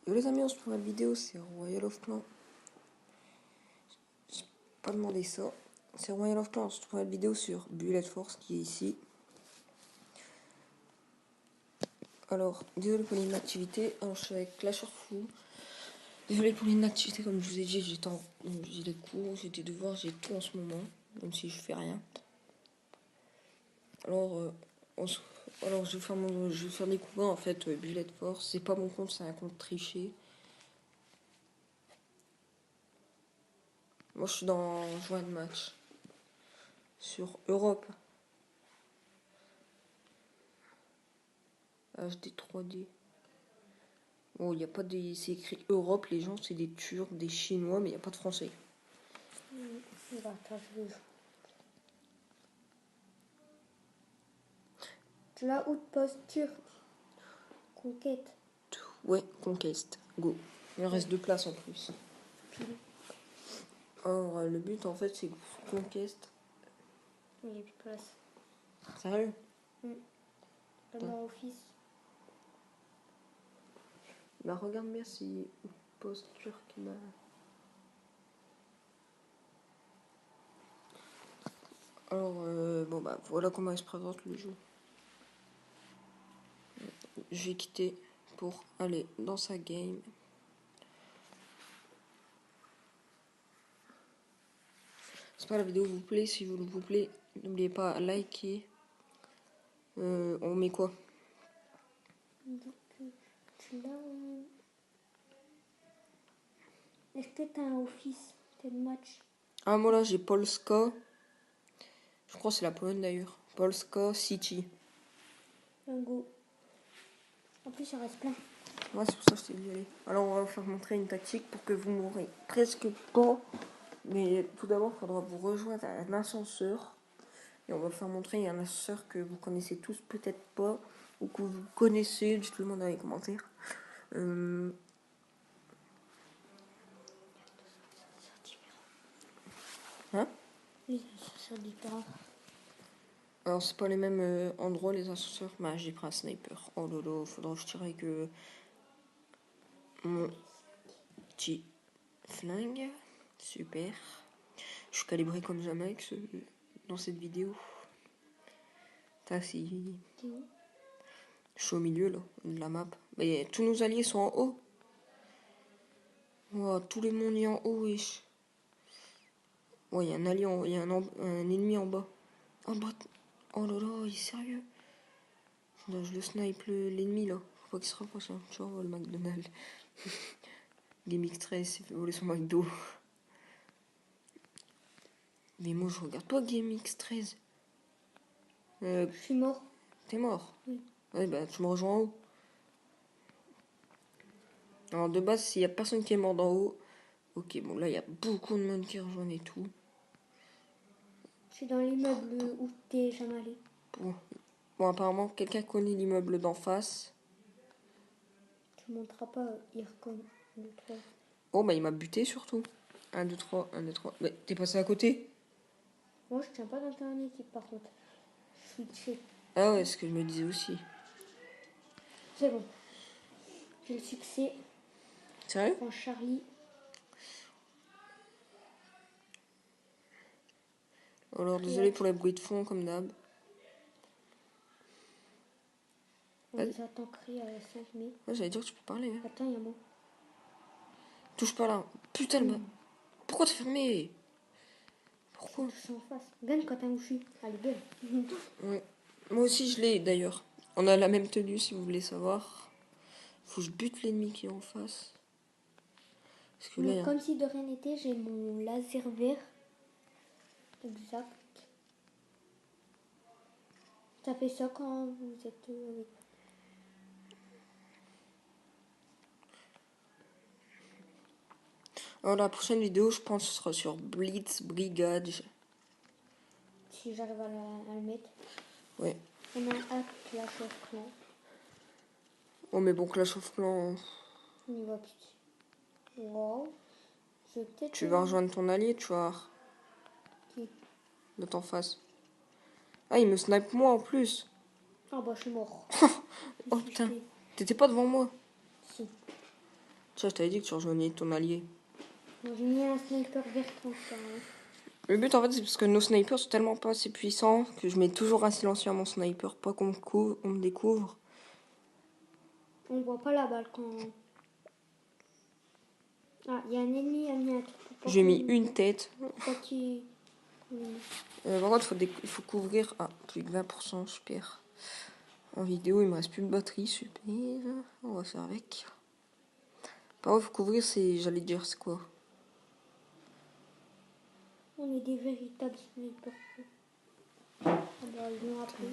Yo les amis, on se prend la vidéo, c'est Royal of Clan. J'ai pas demandé ça. C'est Royal of Clan, on se prend la vidéo sur Bullet Force qui est ici. Alors, désolé pour l'inactivité. Alors, je suis avec Clash of Fou. Désolé pour l'inactivité, comme je vous ai dit, j'ai des cours, j'ai des devoirs, j'ai tout en ce moment, même si je fais rien. Alors, alors je vais faire des combats en fait, Bullet Force. C'est pas mon compte, c'est un compte triché. Moi, je suis dans Join de match sur Europe. HD 3D. Bon, il n'y a pas des. C'est écrit Europe, les gens, c'est des Turcs, des Chinois, mais il n'y a pas de Français. La haute posture. Conquête. Ouais, Conquest. Go. Il reste 2 places en plus. Alors, le but, en fait, c'est Conquest. Il n'y a plus de place. Sérieux? Dans office. Bah, regarde bien si posture qui m'a. Alors, bon, bah, voilà comment il se présente le jeu. Je vais quitter pour aller dans sa game. J'espère que la vidéo vous plaît. Si vous plaît, n'oubliez pas à liker. On met quoi? Est-ce que t'as un office? T'as de match? Ah, moi là, j'ai Polska. Je crois que c'est la Pologne d'ailleurs. Polska City. Un go. En plus, il en reste plein. Ouais, c'est pour ça que je t'ai dit aller. Alors, on va vous faire montrer une tactique pour que vous mourrez presque pas. Mais tout d'abord, il faudra vous rejoindre à un ascenseur. Et on va vous faire montrer un ascenseur que vous connaissez tous peut-être pas. Ou que vous connaissez, dites-le moi dans les commentaires. Hein? Oui, c'est différent. Alors, c'est pas les mêmes endroits, les ascenseurs. Bah, j'ai pris un sniper. Oh lolo, faudra que je tire avec mon petit flingue. Super. Je suis calibré comme jamais avec dans cette vidéo. T'as si. T'es où? Je suis au milieu là, de la map. Mais tous nos alliés sont en haut. Wow, tout le monde est en haut, wesh. Ouais, il y a un allié, il y a un ennemi en bas. En bas. Oh là là, il est sérieux. Là, je le snipe l'ennemi là. Faut pas qu'il se rapproche. Hein. Tu vois, le McDonald's. GameX 13 s'est fait voler son McDo. Mais moi, je regarde pas GameX 13. Je suis mort. T'es mort? Oui. Ouais, bah, tu me rejoins en haut. Alors, de base, s'il y a personne qui est mort d'en haut. Ok, bon, là, il y a beaucoup de monde qui rejoignent et tout. Je suis dans l'immeuble où t'es jamais allé. Bon, apparemment, quelqu'un connaît l'immeuble d'en face. Tu ne montreras pas, il reconnaît. 1, 2, 3. Oh, bah, il m'a buté surtout. 1, 2, 3, 1, 2, 3. Mais t'es passé à côté? Moi, je tiens pas dans ton équipe par contre. Je suis tué. Ah ouais, c'est ce que je me disais aussi. C'est bon. J'ai le succès. Sérieux? En Charlie. Alors, désolé pour les bruits de fond, comme d'hab. On les attend créer à la 5 mai. Ouais, j'allais dire que tu peux parler. Hein. Attends, il y a moi. Touche pas là. Putain, pourquoi t'as fermé? Pourquoi? Je suis en face. Gagne quand t'as un ouchu. Allez, belle. Ouais. Moi aussi, je l'ai d'ailleurs. On a la même tenue si vous voulez savoir. Faut que je bute l'ennemi qui est en face. Parce que là, Comme si de rien n'était, j'ai mon laser vert. Exact. Ça fait ça quand vous êtes avec. Alors, la prochaine vidéo, je pense que ce sera sur Blitz Brigade. Si j'arrive à le mettre. Ouais. On a un Clash of Clans. Oh, mais bon, Clash of Clans. On y va petit. Wow. Tu vas rejoindre ton allié, tu vois. Qui? De t'en face. Ah, il me snipe moi en plus. Ah bah je suis mort. Oh putain. T'étais pas devant moi. Si. Ça, je t'avais dit que tu rejoignais ton allié. Bon, j'ai mis un sniper vert transparent. Le but, en fait, c'est parce que nos snipers sont tellement pas assez puissants que je mets toujours un silencieux à mon sniper, pas qu'on me découvre. On voit pas la balle quand... Ah, il y a un ennemi à miniature. J'ai mis une tête. Faut pas qu'il... Par contre, il faut couvrir. Ah, plus de 20%, super. En vidéo, il me reste plus de batterie, super. On va faire avec. Par contre, il faut couvrir, j'allais dire, c'est quoi? On est des véritables snipers. Ah bah, ils l'ont appris.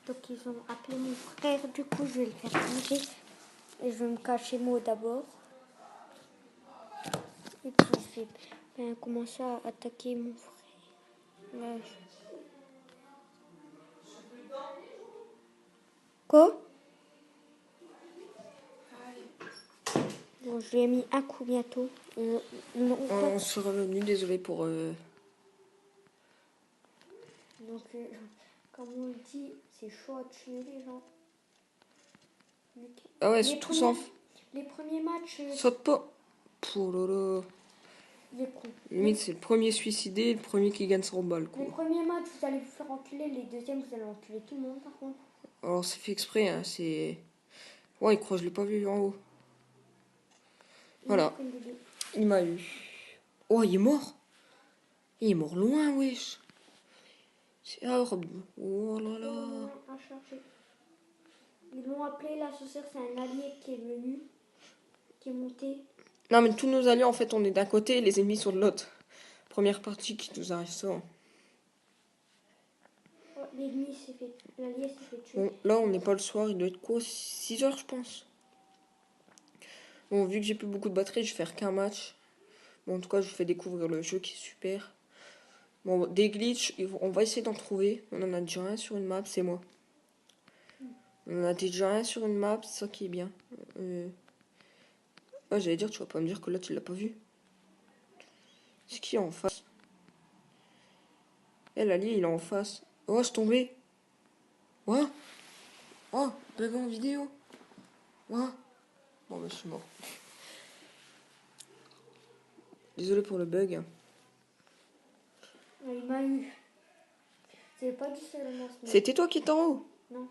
Donc ils ont appelé mon frère, du coup je vais le faire bouger. Et je vais me cacher moi d'abord. Et puis je vais commencer à attaquer mon frère. Là, Quoi? Bon, je lui ai mis un coup bientôt. On se revenu, désolé pour... Donc, comme on le dit, c'est chaud à tuer les gens. Ah ouais, tout ça. Les premiers matchs. Saute pas. Oh là là. Limite, c'est le premier suicidé, le premier qui gagne 100 balles, quoi. Les premiers matchs, vous allez vous faire enculer. Les deuxièmes, vous allez enculer tout le monde, par contre. Alors, c'est fait exprès, hein, c'est... Ouais, il croit que je l'ai pas vu en haut. Voilà. Il m'a eu. Oh, il est mort. Il est mort loin, wesh. C'est horrible. Oh là là. Ils l'ont appelé, la sorcière, c'est un allié qui est venu, qui est monté. Non, mais tous nos alliés, en fait, on est d'un côté et les ennemis sont de l'autre. Première partie qui nous arrive ça. Oh, l'allié s'est fait tuer. Bon, là, on n'est pas le soir, il doit être quoi? 6 heures, je pense. Bon, vu que j'ai plus beaucoup de batterie, je vais faire qu'un match. Bon, en tout cas, je vous fais découvrir le jeu qui est super. Bon, des glitches, on va essayer d'en trouver. On en a déjà un sur une map, c'est moi. On en a déjà un sur une map, c'est ça qui est bien. Ah, j'allais dire, tu vas pas me dire que là, tu l'as pas vu. C'est qui en face? l'allié, il est en face. Oh, je suis tombé. Ouais. Oh, bug en vidéo. Ouais. Bon, bah, je suis mort. Désolé pour le bug. Il m'a eu. C'est pas du seulement ce mec. C'était toi qui étais en haut? Non.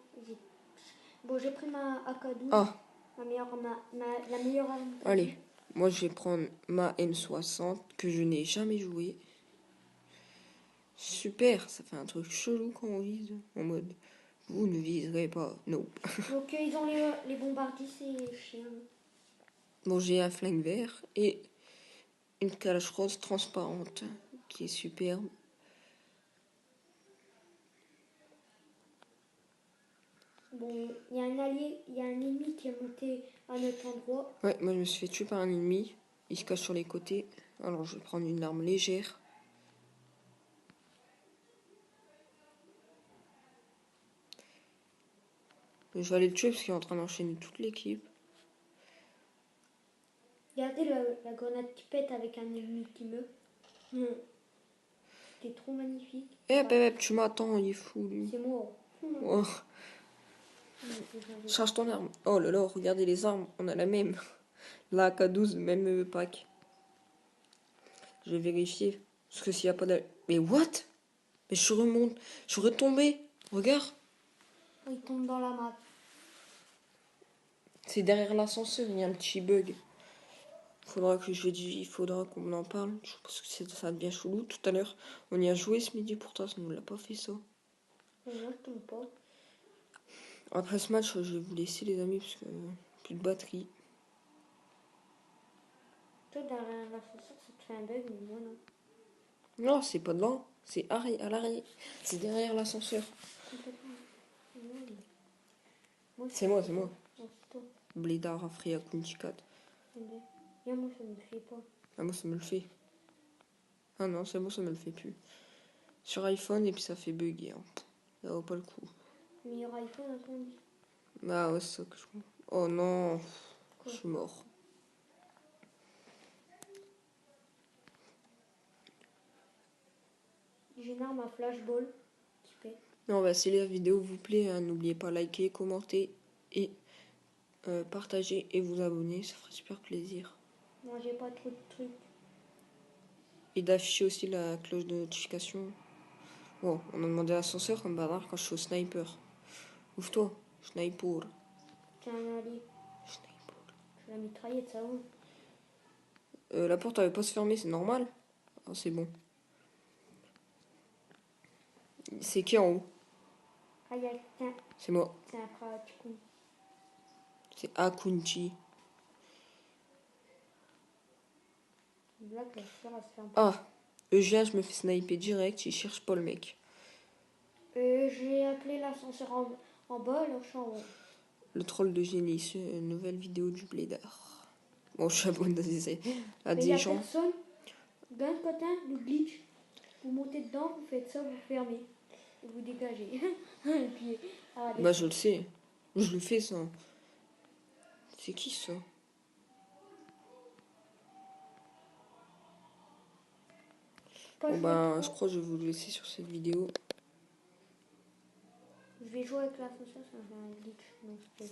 Bon, j'ai pris ma AK-12. Ah. La meilleure arme. Allez. Moi, je vais prendre ma M60 que je n'ai jamais joué. Super, ça fait un truc chelou quand on vise. En mode, vous ne viserez pas. Non. Donc, ils ont les bombardiers, c'est chiant. Bon, j'ai un flingue vert et une calache rose transparente qui est superbe. Bon, il y a un ennemi qui est monté à notre endroit. Ouais, moi je me suis fait tuer par un ennemi. Il se cache sur les côtés. Alors je vais prendre une arme légère. Je vais aller le tuer parce qu'il est en train d'enchaîner toute l'équipe. Regardez la grenade qui pète avec un ennemi qui meurt. C'était trop magnifique. Tu m'attends, il est fou lui. C'est moi. Oh. Charge ton arme. Oh là là, regardez les armes, on a la même. La AK-12, même pack. Je vais vérifier. Parce que s'il n'y a pas de... Mais what? Mais je suis retombé. Regarde. Il tombe dans la map. C'est derrière l'ascenseur, il y a un petit bug. Il faudra qu'on en parle. Parce que ça devient chelou. Tout à l'heure, on y a joué ce midi, pourtant ça ne nous l'a pas fait ça. Moi, je tombe pas. Après ce match, je vais vous laisser les amis parce que plus de batterie. Toi, derrière l'ascenseur, ça te fait un bug, mais moi non. Non, c'est pas devant, c'est à l'arrière. C'est derrière l'ascenseur. C'est moi. Blédard à Freya Kuntikat. Et moi, ça me le fait pas. Ah, moi, ça me le fait. Ah non, c'est bon, ça me le fait plus. Sur iPhone, et puis ça fait bugger. Hein. Ça vaut pas le coup. Meilleur iPhone, à ton avis? Ah ouais, c'est ça que je crois. Oh non. Quoi? Je suis mort. J'ai une arme à flashball qui fait. Non, si la vidéo vous plaît, hein, n'oubliez pas de liker, commenter et partager et vous abonner, ça ferait super plaisir. Moi, j'ai pas trop de trucs. Et d'afficher aussi la cloche de notification. Bon, on a demandé l'ascenseur comme bâtard quand je suis au sniper. Ouvre-toi, sniper. Tiens, allez, Sniper. je la mitraillette, ça ouvre. La porte n'avait pas se fermer, c'est normal. Ah, c'est bon. C'est qui en haut? Ah, il y a tiens, C'est moi. c'est un frère du coup. C'est Akunchi. Là, la sœur, elle se ferme. Ah, Eugène, je me fais sniper direct, il cherche pas le mec. J'ai appelé l'ascenseur en bas, alors je suis en haut. Le troll de génie, c'est une nouvelle vidéo du blédard. Bon, je suis abonné à Mais il des n'y a gens. personne. D'un côté, le glitch. Vous montez dedans, vous faites ça, vous fermez. Et vous dégagez. Et puis, allez. Bah, je le sais. Je le fais, ça. C'est qui, ça? Pas Bon, jouer ben, trop. je crois que je vais vous laisser sur cette vidéo. Je vais jouer avec l'ascenseur, ça fait un glitch. Donc,